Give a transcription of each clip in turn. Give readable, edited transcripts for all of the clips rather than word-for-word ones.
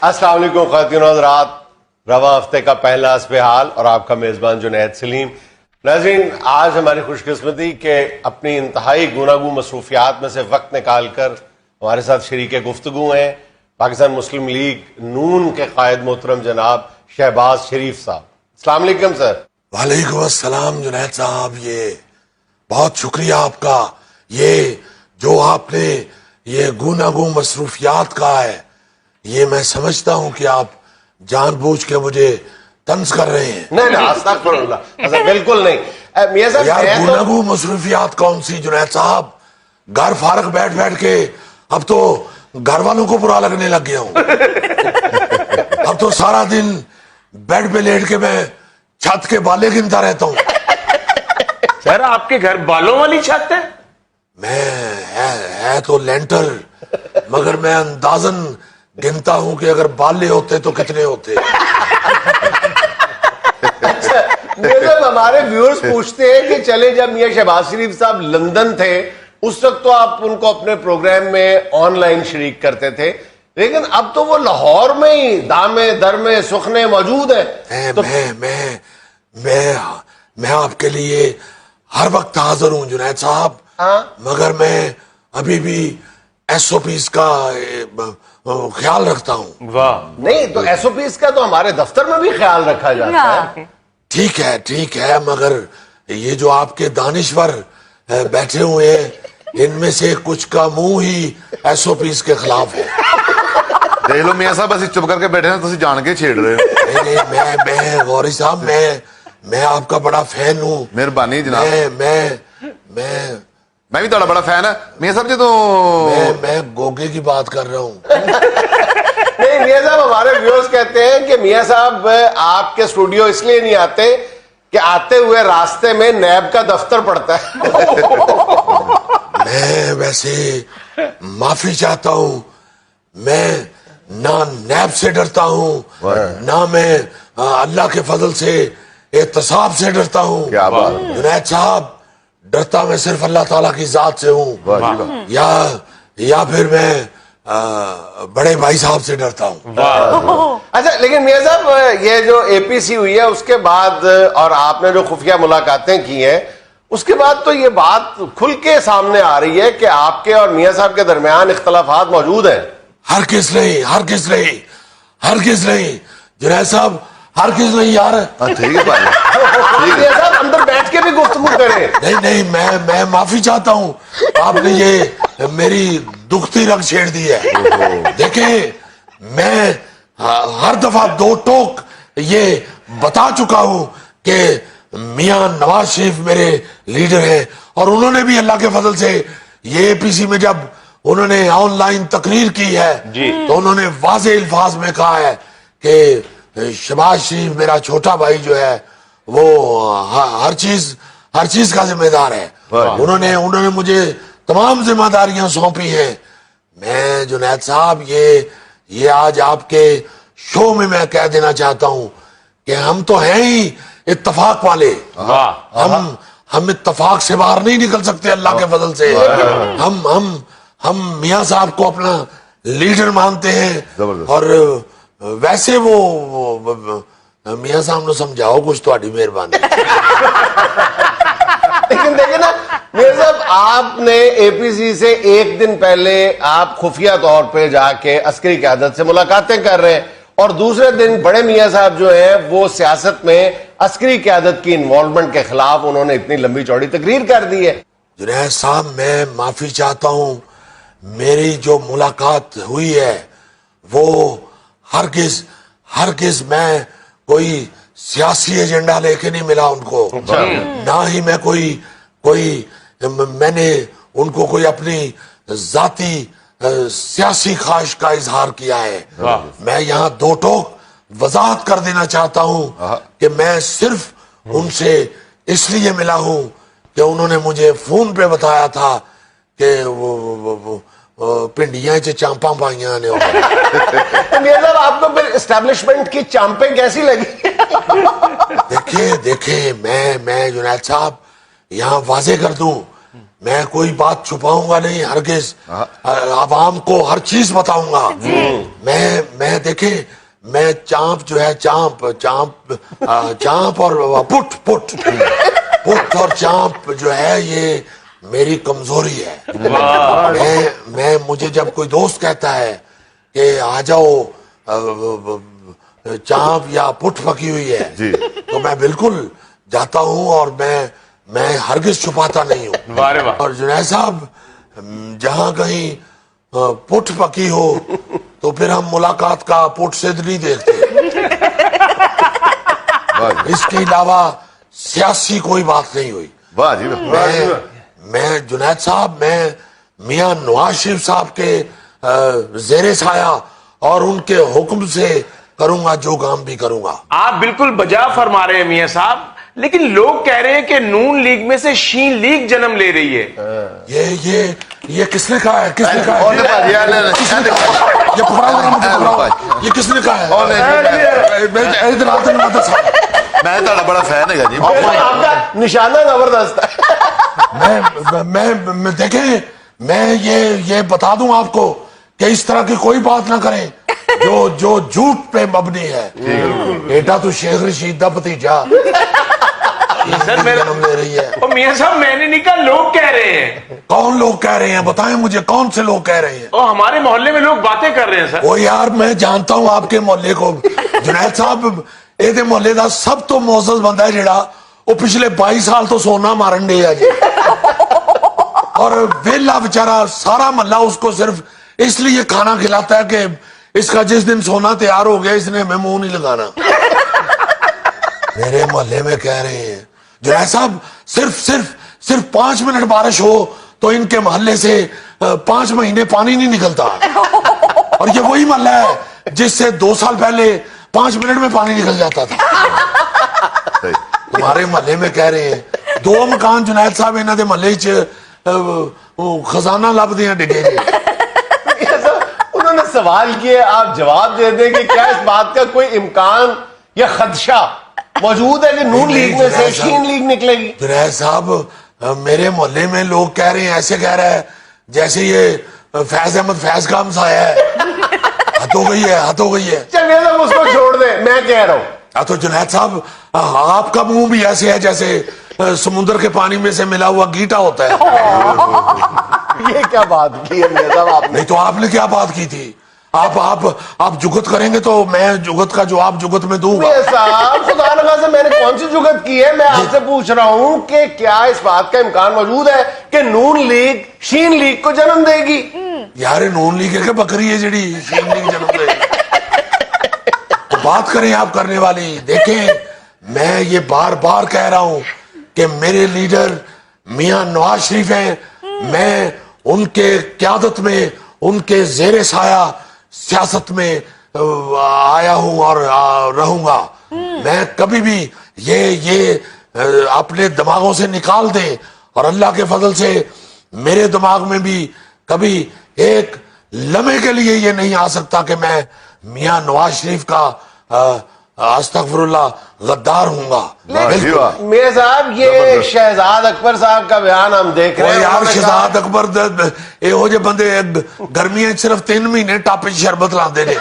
السلام علیکم خواتین و حضرات، رواں ہفتے کا پہلا حسب حال اور آپ کا میزبان جنید سلیم۔ ناظرین، آج ہماری خوش قسمتی کہ اپنی انتہائی گوناگو مصروفیات میں سے وقت نکال کر ہمارے ساتھ شریک گفتگو ہیں پاکستان مسلم لیگ نون کے قائد محترم جناب شہباز شریف صاحب۔ السلام علیکم سر۔ وعلیکم السلام جنید صاحب، یہ بہت شکریہ آپ کا، یہ جو آپ نے یہ گوناگو مصروفیات کہا ہے، یہ میں سمجھتا ہوں کہ آپ جان بوجھ کے مجھے طنز کر رہے ہیں۔ نہیں استغفر اللہ، بالکل نہیں میاں صاحب۔ یار گوناگو مصروفیات کون سی جنید صاحب، گھر فارغ بیٹھ بیٹھ کے اب تو گھر والوں کو برا لگنے لگ گیا ہوں۔ اب تو سارا دن بیڈ پہ لیٹ کے میں چھت کے بالے گنتا رہتا ہوں۔ سر آپ کے گھر بالوں والی چھت ہے؟ ہے تو لینٹر، مگر میں اندازن گنتا ہوں کہ اگر بالے ہوتے تو کتنے ہوتے۔ ہمارے ویورز پوچھتے ہیں کہ چلے جب میاں شہباز شریف صاحب لندن تھے اس وقت تو آپ ان کو اپنے پروگرام میں آن لائن شریک کرتے تھے، لیکن اب تو وہ لاہور میں ہی دامے درمے سخنے موجود ہیں۔ میں آپ کے لیے ہر وقت حاضر ہوں جنید صاحب، مگر میں ابھی بھی ایس او پیز کا خیال رکھتا ہوں۔ واہ، نہیں تو ایس او پیز کا تو ہمارے دفتر میں بھی خیال رکھا جاتا ہے۔ ٹھیک ہے، مگر یہ جو آپ کے دانشور بیٹھے ہوئے ہیں ان میں سے کچھ کا منہ ہی ایس او پیز کے خلاف ہے۔ دیکھ لو میاں صاحب، اسی چپ کر کے بیٹھے ہیں، تسی جان کے چھیڑ رہے ہو۔ میں غوری صاحب، میں آپ کا بڑا فین ہوں۔ مہربانی جناب، میں بھی تھوڑا بڑا فین ہے میاں صاحب جی۔ تو میں گوگے کی بات کر رہا ہوں۔ نہیں میاں صاحب، ہمارے ویورز کہتے ہیں کہ میاں صاحب آپ کے اسٹوڈیو اس لیے نہیں آتے کہ آتے ہوئے راستے میں نیب کا دفتر پڑتا ہے۔ میں ویسے معافی چاہتا ہوں، میں نہ نیب سے ڈرتا ہوں، نہ میں اللہ کے فضل سے احتساب سے ڈرتا ہوں۔ کیا بات، جنید صاحب ڈرتا میں صرف اللہ تعالیٰ کی ذات سے ہوں، یا پھر میں بڑے بھائی صاحب سے ڈرتا ہوں۔ اچھا، لیکن میاں صاحب یہ جو اے پی سی ہوئی ہے اس کے بعد اور آپ نے جو خفیہ ملاقاتیں کی ہیں اس کے بعد تو یہ بات کھل کے سامنے آ رہی ہے کہ آپ کے اور میاں صاحب کے درمیان اختلافات موجود ہیں۔ ہرگز نہیں جنید صاحب، ہرگز نہیں یار۔ ٹھیک ہے بھائی، میاں صاحب اندر بیٹھ کے بھی گفتگو کریں۔ نہیں میں معافی چاہتا ہوں، آپ نے یہ میری دکھتی رگ چھیڑ دی ہے۔ دیکھیں، میں ہر دفعہ دو ٹوک یہ بتا چکا ہوں کہ میاں نواز شریف میرے لیڈر ہیں، اور انہوں نے بھی اللہ کے فضل سے یہ اے پی سی میں جب انہوں نے آن لائن تقریر کی ہے تو انہوں نے واضح الفاظ میں کہا ہے کہ شہباز شریف میرا چھوٹا بھائی جو ہے وہ ہر چیز کا ذمہ دار ہے۔ انہوں نے مجھے تمام ذمہ داریاں سونپی ہیں۔ میں جنید صاحب یہ آج آپ کے شو میں کہہ دینا چاہتا ہوں کہ ہم تو ہیں ہی اتفاق والے، ہم اتفاق سے باہر نہیں نکل سکتے اللہ کے فضل سے۔ ہم میاں صاحب کو اپنا لیڈر مانتے ہیں، اور ویسے وہ میاں صاحب نے سمجھاؤ کچھ، تہاڈی مہربانی۔ لیکن دیکھیں نا میاں صاحب، آپ نے اے پی سی سے ایک دن پہلے آپ خفیہ طور پہ جا کے عسکری قیادت سے ملاقاتیں کر رہے ہیں، اور دوسرے دن بڑے میاں صاحب جو ہیں وہ سیاست میں عسکری قیادت کی انوالومنٹ کے خلاف انہوں نے اتنی لمبی چوڑی تقریر کر دی ہے۔ جنید صاحب، میں معافی چاہتا ہوں، میری جو ملاقات ہوئی ہے وہ ہرگز میں کوئی سیاسی ایجنڈا لے کے نہیں ملا ان کو، نہ ہی میں نے ان کو کوئی اپنی ذاتی سیاسی خواہش کا اظہار کیا ہے۔ میں یہاں دو ٹوک وضاحت کر دینا چاہتا ہوں کہ میں صرف ان سے اس لیے ملا ہوں کہ انہوں نے مجھے فون پہ بتایا تھا کہ پنڈیاں چامپاں پائیاں نے۔ میاں صاحب، آپ کو پھر اسٹیبلشمنٹ کی چامپیں کیسی لگی؟ دیکھیں میں جنید صاحب یہاں واضح کر دوں میں کوئی بات چھپاؤں گا نہیں ہرگز، عوام کو ہر چیز بتاؤں گا۔ میں دیکھیں، میں چانپ جو ہے چانپ اور پٹ اور چانپ جو ہے یہ میری کمزوری ہے۔ مجھے جب کوئی دوست کہتا ہے کہ آ جاؤ چانپ یا پٹ پکی ہوئی ہے تو میں بالکل جاتا ہوں، اور میں ہرگز چھپاتا نہیں ہوں۔ اور جنید صاحب جہاں کہیں پٹ پکی ہو تو پھر ہم ملاقات کا پٹ سے نہیں دیکھتے، اس کے علاوہ سیاسی کوئی بات نہیں ہوئی۔ واہ جی واہ۔ میں جنید صاحب، میں میاں نواز شریف صاحب کے زیر سایہ اور ان کے حکم سے کروں گا جو کام بھی کروں گا۔ آپ بالکل بجا فرما رہے ہیں میاں صاحب، لیکن لوگ کہہ رہے ہیں کہ نون لیگ میں سے شین لیگ جنم لے رہی ہے۔ یہ کس نے کہا ہے؟ کس نے کہا ہے؟ یہ پکڑا ذرا مجھے پکڑاؤ، یہ کس نے کہا ہے؟ میں تھوڑا بڑا فین ہے جی۔ آپ کا نشانہ زبردست ہے۔ میں دیکھیں، میں یہ بتا دوں آپ کو کہ اس طرح کی کوئی بات نہ کریں جو جھوٹ پہ مبنی ہے۔ بیٹا تو شیخ رشید دا بھتیجا جنم لے رہی ہے۔ میاں صاحب میں نے نہیں کہا، لوگ کہہ رہے ہیں۔ کون لوگ کہہ رہے ہیں؟ بتائیں مجھے کون سے لوگ کہہ رہے ہیں؟ اور ہمارے محلے میں لوگ باتیں کر رہے ہیں سر۔ وہ یار میں جانتا ہوں آپ کے محلے کو۔ جنید صاحب یہ محلے دا سب تو معزز بندہ ہے جڑا وہ پچھلے 22 سال تو سونا مارن دے ہے جی، اور ویلا بچارا سارا محلہ اس کو صرف اس لیے کھانا کھلاتا ہے کہ اس کا جس دن سونا تیار ہو گیا اس نے ہمیں منہ نہیں لگانا۔ میرے محلے میں کہہ رہے ہیں جنید صاحب صرف 5 منٹ بارش ہو تو ان کے محلے سے 5 مہینے پانی نہیں نکلتا، اور یہ وہی محلہ ہے جس سے 2 سال پہلے 5 منٹ میں پانی نکل جاتا تھا۔ تمہارے محلے میں کہہ رہے ہیں 2 مکان جنید صاحب انہوں نے محلے خزانہ لب دیا ڈگے جی۔ انہوں نے سوال کیے، آپ جواب دے دیں کہ کیا اس بات کا کوئی امکان یا خدشہ موجود ہے کہ نون لیگ میں سے شین لیگ نکلے گی؟ جنید صاحب میرے محلے میں لوگ کہہ رہے ہیں، ایسے کہہ رہے ہیں جیسے یہ فیض احمد فیض کا ہمسایہ ہے۔ حد ہو گئی ہے۔ چلیے سب اس کو چھوڑ دیں، میں کہہ رہا ہوں تو جنید صاحب آپ کا منہ بھی ایسے ہے جیسے سمندر کے پانی میں سے ملا ہوا گیٹا ہوتا ہے۔ یہ کیا بات کی ہے میاں صاحب آپ نے؟ نہیں تو آپ نے کیا بات کی تھی؟ آپ جگت کریں گے تو میں جگت کا جواب جگت میں دوں گا۔ میاں صاحب خدا نخواستہ سے میں نے کون سی جگت کی ہے؟ میں آپ سے پوچھ رہا ہوں کہ کیا اس بات کا امکان موجود ہے کہ نون لیگ شین لیگ کو جنم دے گی؟ یار نون لیگ ہے کہ بکری ہے جڑی شین لیگ جنم دے گی؟ تو بات کریں آپ کرنے والی۔ دیکھیں میں یہ بار بار کہہ رہا ہوں کہ میرے لیڈر میاں نواز شریف ہیں، میں ان کے قیادت میں ان کے زیر سایہ سیاست میں آیا ہوں اور رہوں گا۔ میں کبھی بھی یہ اپنے دماغوں سے نکال دیں، اور اللہ کے فضل سے میرے دماغ میں بھی کبھی ایک لمحے کے لیے یہ نہیں آ سکتا کہ میں میاں نواز شریف کا استغفر اللہ غدار ہوں گا۔ میاں صاحب یہ شہزاد اکبر صاحب کا بیان ہم دیکھ رہے ہیں۔ یار شہزاد اکبر یہو جے بندے گرمیاں صرف 3 مہینے ٹاپے شربت لاندے نے،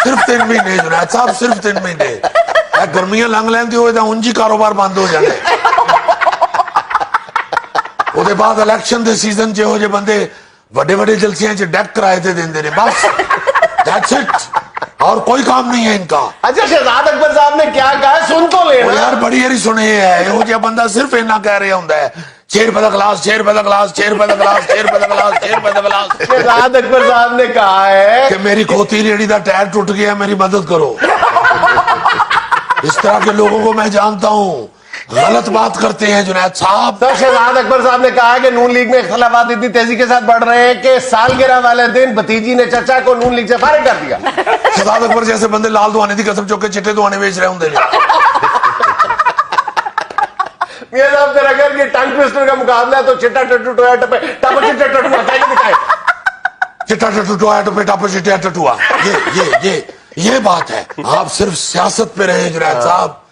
صرف 3 مہینے جنید صاحب، صرف 3 مہینے گرمیاں لنگ لیندی ہوئے تو انجی کاروبار بند ہو جانے۔ وہ دے بعد الیکشن دے سیزن چ ہو جے بندے وڈے جلسیاں چ ڈیک کرائے تے دیندے نے، بس دیٹس اٹ، اور کوئی کام نہیں ہے ان کا۔ اچھا شہزاد اکبر صاحب نے کیا کہا ہے سن تو لینا یار بڑی ہری سنے ہے، یہو جہا بندہ صرف اینا کہہ رہا ہوندا ہے 6 روپے دا گلاس، 6 روپے دا گلاس، 6 روپے دا گلاس، 6 روپے دا گلاس، 6 روپے دا گلاس۔ شہزاد اکبر صاحب نے کہا ہے کہ میری کھوتی ریڑھی دا ٹائر ٹوٹ گیا، میری مدد کرو۔ اس طرح کے لوگوں کو میں جانتا ہوں، غلط بات کرتے ہیں جنید صاحب۔ تو شہزاد اکبر صاحب نے کہا کہ نون لیگ میں اختلافات اتنی تیزی کے ساتھ بڑھ رہے ہیں کہ سالگرہ والے دن بھتیجی نے چچا کو نون لیگ سے فارغ کر دیا۔ شہزاد اکبر جیسے بندے لال دوانے دی قسم چوک کے چٹے دوانے بیچ رہے ہوں دے۔ میاں صاحب ذرا اگر یہ ٹنگ ٹوسٹر کا مقابلہ ہے تو چٹا ٹٹو ٹویا ٹپے ٹاپا چٹا ٹٹوا کہہ کے دکھائے۔ چٹا ٹٹو ٹویا ٹپے ٹاپا چٹا ٹٹوا، یہ بات ہے۔ آپ صرف سیاست پہ رہیں جنید صاحب،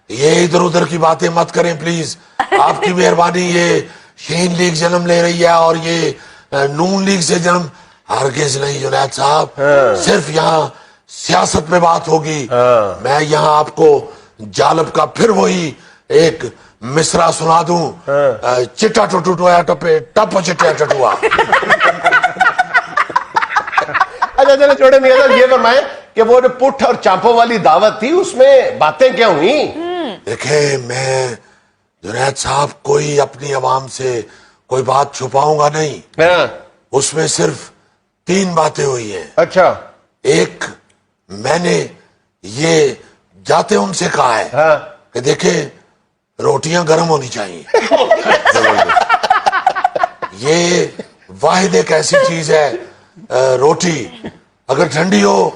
یہ ادھر ادھر کی باتیں مت کریں پلیز، آپ کی مہربانی۔ یہ شین لیگ جنم لے رہی ہے اور یہ نون لیگ سے جنم، ہرگز نہیں جنید صاحب، صرف یہاں سیاست میں بات ہوگی۔ میں یہاں آپ کو جالب کا پھر وہی ایک مصرع سنا دوں، چٹا ٹوٹو ٹویا ٹپے ٹپ چٹیا ٹٹوا۔ اچھا چلو چھوڑے میاں صاحب، یہ فرمائیں کہ وہ جو پٹھ اور چانپوں والی دعوت تھی اس میں باتیں کیا ہوئیں؟ دیکھیں میں جنید صاحب کوئی اپنی عوام سے کوئی بات چھپاؤں گا نہیں، اس میں صرف 3 باتیں ہوئی ہیں۔ اچھا ایک، میں نے یہ جاتے ان سے کہا ہے کہ دیکھیں روٹیاں گرم ہونی چاہیے، یہ واحد ایک ایسی چیز ہے، روٹی اگر ٹھنڈی ہو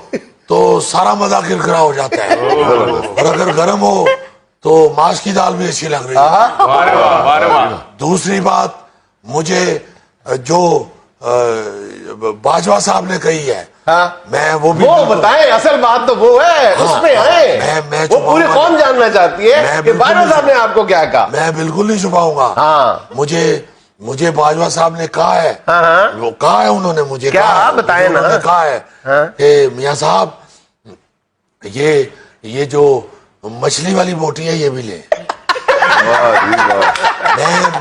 تو سارا مزہ کرکرا ہو جاتا ہے، اور اگر گرم ہو تو ماش کی دال بھی اچھی لگ رہی ہے۔ دوسری بات مجھے جو باجوہ صاحب نے کہی ہے، میں وہ بھی بتائیں، اصل بات تو وہ ہے، اس میں آئیں، وہ پوری قوم جاننا چاہتی ہے کہ باجوہ صاحب نے آپ کو کیا کہا۔ میں بالکل نہیں چھپاؤں گا، مجھے باجوہ صاحب نے کہا ہے، وہ کہا ہے انہوں نے مجھے، کیا بتائیں نا، انہوں نے کہا ہے کہ میاں صاحب یہ جو مچھلی والی بوٹی ہے یہ بھی لیں۔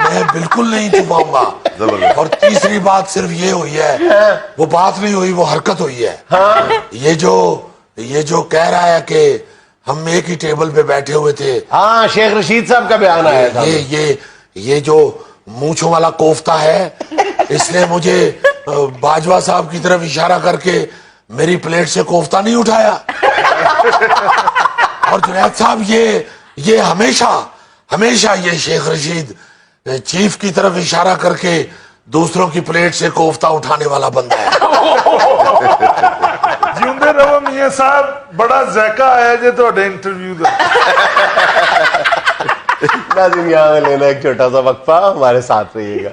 میں بالکل نہیں چھپاؤں گا۔ اور تیسری بات صرف یہ ہوئی ہے، وہ بات نہیں ہوئی، وہ حرکت ہوئی ہے۔ یہ جو کہہ رہا ہے کہ ہم ایک ہی ٹیبل پہ بیٹھے ہوئے تھے، ہاں شیخ رشید صاحب کا بیان آیا تھا، یہ جو مونچھوں والا کوفتہ ہے، اس نے مجھے باجوہ صاحب کی طرف اشارہ کر کے میری پلیٹ سے کوفتہ نہیں اٹھایا۔ اور جنید صاحب یہ ہمیشہ یہ شیخ رشید چیف کی طرف اشارہ کر کے دوسروں کی پلیٹ سے کوفتہ اٹھانے والا بندہ ہے۔ جیوندے رہو میاں صاحب، بڑا ذائقہ آیا جے تہاڈے انٹرویو دا۔ ناظرین یہاں لینا ایک چھوٹا سا وقفہ، ہمارے ساتھ رہیے گا۔